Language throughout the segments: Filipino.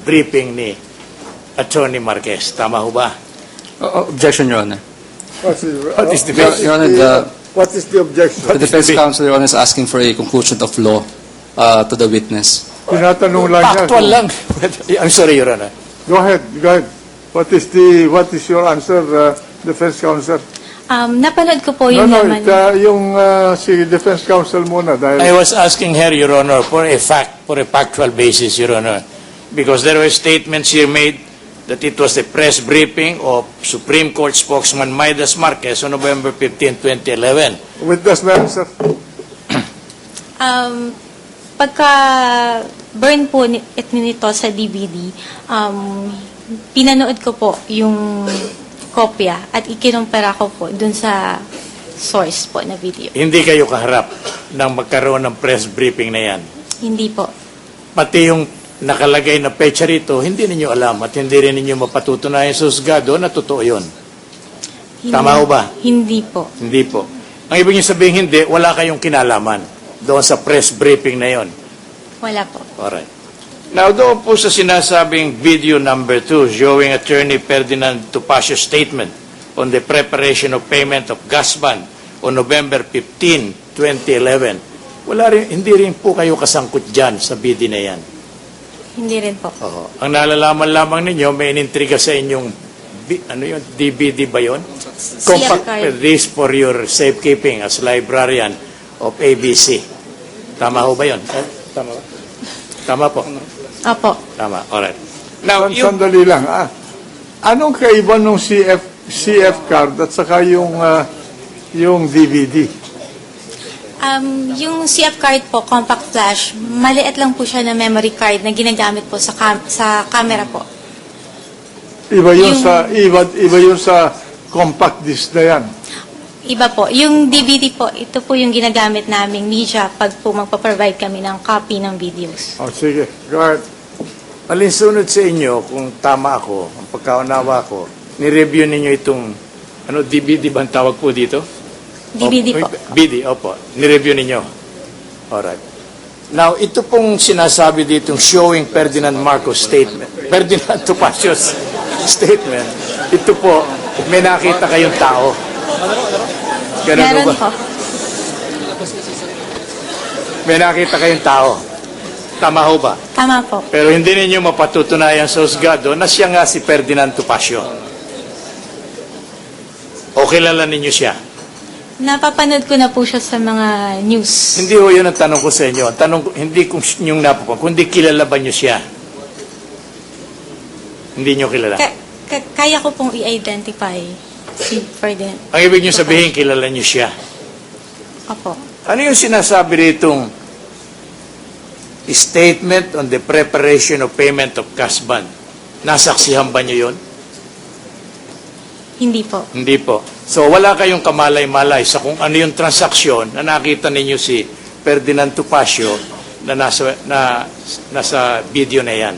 briefing ni Attorney Marquez. Tama ho ba? Objection, Your Honor. What is the Your Honor, What is the objection? the defense counsel, Your Honor, is asking for a conclusion of law to the witness. Tinatanong lang niya. Factual lang. I'm sorry, Your Honor. Go ahead. What is your answer, defense counsel? Napanood ko po No, yung no, naman. yung si defense counsel muna I dahil was asking her, Your Honor, for a factual basis, Your Honor, because there were statements here made that it was a press briefing of Supreme Court spokesman Midas Marquez on November 15, 2011. witness na yan, sir. Pagka burn po nito sa DVD, pinanood ko po yung kopya at ikinumpara ko po dun sa source po na video. Hindi kayo kaharap ng magkaroon ng press briefing na yan. Hindi po. Pati yung nakalagay na pecha rito, hindi ninyo alam at hindi rin ninyo mapatutunayan sa husgado na totoo yun. Tama ho ba? Hindi po. Hindi po. Ang ibig niyo sabihin, hindi, wala kayong kinalaman doon sa press briefing na yon. Wala po. Alright. Now, doon po sa sinasabing video number 2 showing Attorney Ferdinand Tupacio's statement on the preparation of payment of gas ban on November 15, 2011, hindi rin po kayo kasangkot dyan sa video na yan. Hindi rin po. Oo. Ang nalalaman lamang ninyo, may inintriga sa inyong DVD ba yun? Compact card. this for your safekeeping as librarian of ABC. Tama ho ba yun? Tama ba? Tama po. Opo. Tama. Alright. Now, Sandali lang. Anong kaiba nung CF card at saka yung DVD? Yung CF card po, compact flash, maliit lang po siya na memory card na ginagamit po sa camera po. Iba yun sa compact disc na yan. Iba po. Yung DVD po, ito po yung ginagamit naming media pag po magpa-provide kami ng copy ng videos. Oh, sige. Go ahead. alinsunod sa inyo, kung tama ako, ang pagkaunawa ko, ni-review ninyo itong, DVD ba ang tawag po dito? DVD po. BD, opo. Ni-review ninyo. Alright. Now, ito pong sinasabi ditong showing Ferdinand Marcos statement, Ferdinand Tupacio's statement, ito po, may nakita kayong tao. Ganun Meron ba? po. May nakita kayong tao. Tama ho ba? Tama po. Pero hindi ninyo mapatutunayan sa husgado na siya nga si Ferdinand Tupacio. O kilala ninyo siya? Napapanood ko na po siya sa mga news. Hindi ho yun ang tanong ko sa inyo. Ang tanong ko, hindi kung yung napapanood, kundi kilala ba nyo siya? Hindi nyo kilala. Kaya ko pong i-identify si Ferdinand. Ang ibig nyo sabihin, kilala nyo siya. Opo. Ano yung sinasabi ditong statement on the preparation of payment of cash bond? Nasaksihan ba nyo yun? Hindi po. Hindi po. So wala kayong kamalay-malay sa kung ano yung transaksyon na nakita ninyo si Ferdinand Tupacio na nasa video na yan.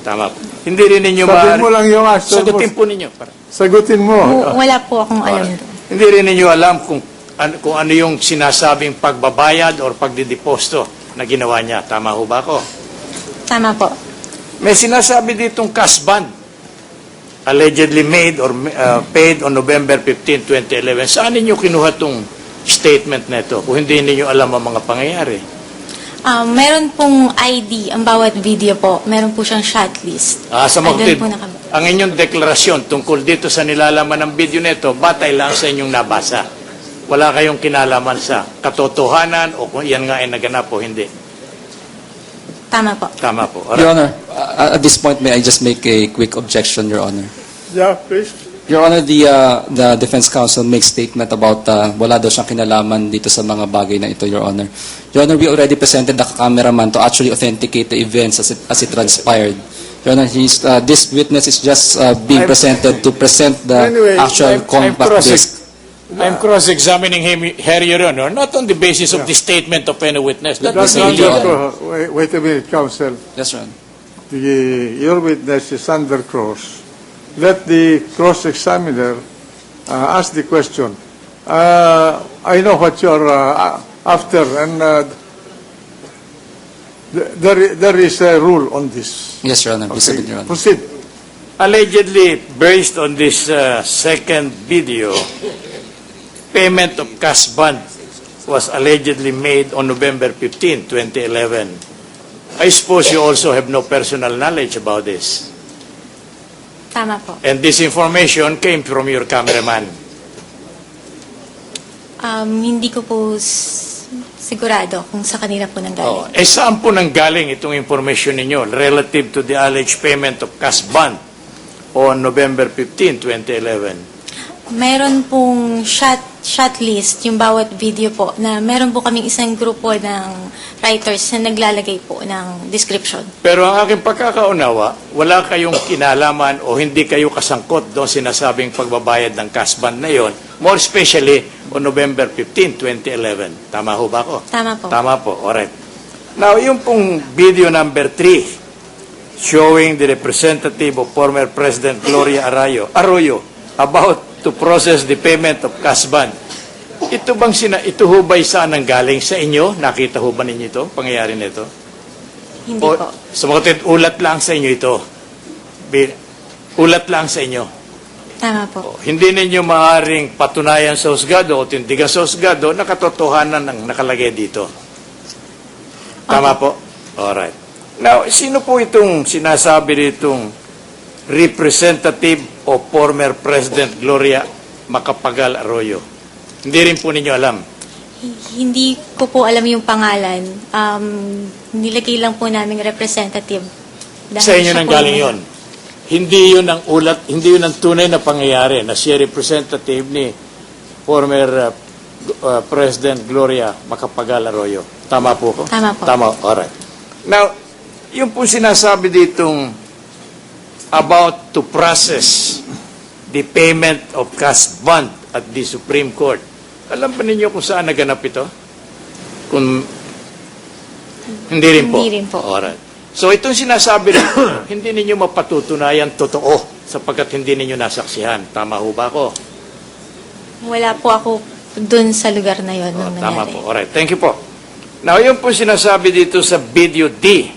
Tama po. Hindi rin ninyo Sabihin mo lang yung answer mo. Sagutin po ninyo. Sagutin mo. Wala po akong alam doon. Hindi rin ninyo alam kung ano yung sinasabing pagbabayad or pagdideposto na ginawa niya. Tama ho ba ako? Tama po. May sinasabi ditong cash bond allegedly made or paid on November 15, 2011. Saan ninyo kinuha itong statement na ito kung hindi ninyo alam ang mga pangyayari? Meron pong ID ang bawat video po. Meron po siyang shot list. Sa Ay, mga doon po ang inyong deklarasyon tungkol dito sa nilalaman ng video nito, batay lang sa inyong nabasa. Wala kayong kinalaman sa katotohanan o kung yan nga ay naganap o hindi. Tama po. Tama po. Your Honor, at this point, may I just make a quick objection, Your Honor? Yeah, please. Your Honor, the defense counsel makes statement about wala daw siyang kinalaman dito sa mga bagay na ito, Your Honor. Your Honor, we already presented the cameraman to actually authenticate the events as it transpired. Your Honor, this witness is just being presented to present the actual compact disc. I'm cross-examining him here, Your Honor, not on the basis of the statement of any witness. That is illegal. Wait a minute, counsel. Yes, Your Honor. Your witness is under cross. Let the cross-examiner ask the question. I know what you're after, and There is a rule on this. Yes, Your Honor. Please Okay. submit, Your Honor. Proceed. Allegedly, based on this second video, payment of cash bond was allegedly made on November 15, 2011. I suppose you also have no personal knowledge about this. Tama po. And this information came from your cameraman. Hindi ko po sigurado kung sa kanila po nanggaling. Saan po nanggaling itong information ninyo relative to the alleged payment of cash bond on November 15, 2011? Meron pong shot list, yung bawat video po, na meron po kaming isang grupo ng writers na naglalagay po ng description. Pero ang aking pagkakaunawa, wala kayong kinalaman o hindi kayo kasangkot doon sinasabing pagbabayad ng cash bond na yon, more especially on November 15, 2011. Tama ho ba ako? Tama po. Tama po, alright. Now, yung pong video number 3, showing the representative of former President Gloria Arroyo about to process the payment of cash bond. Ito bang ito ho ba'y saan ang galing sa inyo? Nakita ho ba ninyo ito? Pangyayari nito? Hindi po. Sumagot, ulat lang sa inyo ito. Ulat lang sa inyo. Tama po. Hindi ninyo maaaring patunayan sa husgado o tindigan sa husgado na katotohanan ng nakalagay dito. Tama po? Alright. Now, sino po itong sinasabi ditong representative of former President Gloria Macapagal Arroyo? Hindi rin po ninyo alam. Hindi ko po alam yung pangalan. Nilagay lang po naming representative. Dahil Sa inyo siya nang po galing yung- yon. Hindi yun ang ulat, hindi yun ang tunay na pangyayari na siya representative ni former President Gloria Macapagal Arroyo. Tama po ko? Tama po. Tama, alright. Now, yung po sinasabi ditong about to process the payment of cash bond at the Supreme Court. Alam ba ninyo kung saan naganap ito? Kung hindi rin po. Hindi rin po. Alright. So itong sinasabi rin, hindi ninyo mapatutunayan totoo sapagkat hindi ninyo nasaksihan. Tama ho ba ako? Wala po ako dun sa lugar na yon nung Tama nangyari. po. Alright. Thank you po. Now, yun po sinasabi dito sa video D,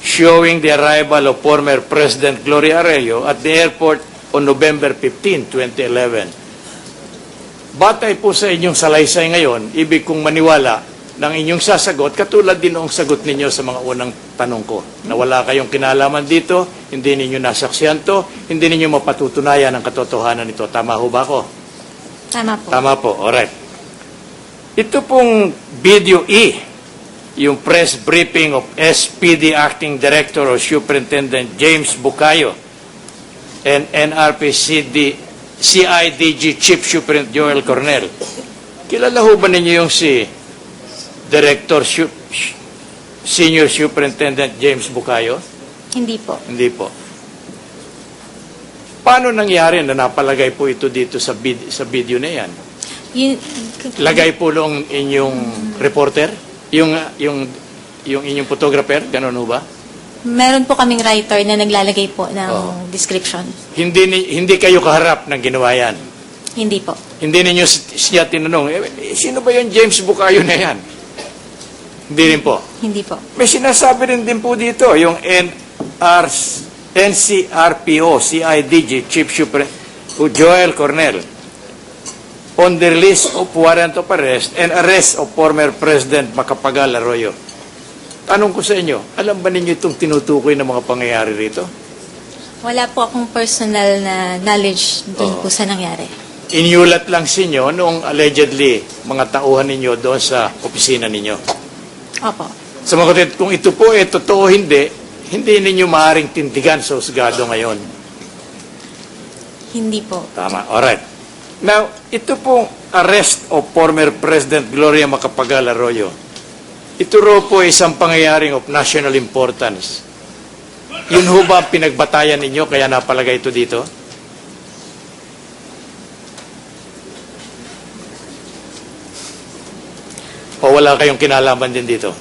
showing the arrival of former President Gloria Arroyo at the airport on November 15, 2011. Batay po sa inyong salaysay ngayon, ibig kong maniwala ng inyong sasagot, katulad din ang sagot ninyo sa mga unang tanong ko, na wala kayong kinalaman dito, hindi ninyo nasaksihan to, hindi ninyo mapatutunayan ang katotohanan nito. Tama ho ba ako? Tama po. Tama po, alright. Ito pong video E, yung press briefing of SPD Acting Director or Superintendent James Bucayo and NRP CIDG Chief Superintendent Joel Cornell. Kilala ho ba ninyo yung si Director Senior Superintendent James Bucayo? Hindi po. Hindi po. Paano nangyari na napalagay po ito dito sa video na yan? Yun, Lagay po lang inyong reporter? Yung inyong photographer? Ganun ho ba? meron po kaming writer na naglalagay po ng description. Hindi kayo kaharap ng ginawa yan? Hindi po. Hindi ninyo siya tinanong, sino ba yung James Bucayo na yan? Hindi rin po. Hindi po. May sinasabi rin din po dito, yung NCRPO, CIDG, Chief Superintendent Joel Cornell, on the release of warrant of arrest and arrest of former President Macapagal Arroyo. Tanong ko sa inyo, alam ba ninyo itong tinutukoy na mga pangyayari rito? Wala po akong personal na knowledge dun po sa nangyari. Inyulat lang sa inyo noong allegedly mga tauhan ninyo doon sa opisina ninyo. Opo. Sa mga kapatid, kung ito po totoo hindi ninyo maaaring tindigan sa husgado ngayon. Hindi po. Tama, alright. Now, ito pong arrest of former President Gloria Macapagal Arroyo. Ito raw po ay isang pangyayaring of national importance. Yun ho ba ang pinagbatayan ninyo kaya napalagay ito dito? O wala kayong kinalaman din dito?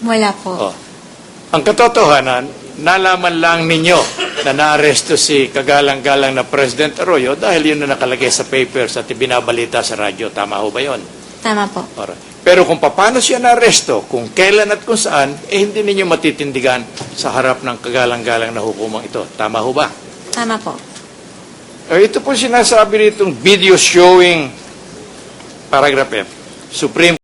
Wala po. Oh. Ang katotohanan, nalaman lang ninyo na naaresto si kagalang-galang na President Arroyo dahil yun na nakalagay sa papers at ibinabalita sa radyo. Tama ho ba yun? Tama po. Alright. Pero kung paano siya na-aresto, kung kailan at kung saan, hindi ninyo matitindigan sa harap ng kagalang-galang na hukumang ito. Tama ho ba? Tama po. Ito po sinasabi nitong video showing, paragraph F, Supreme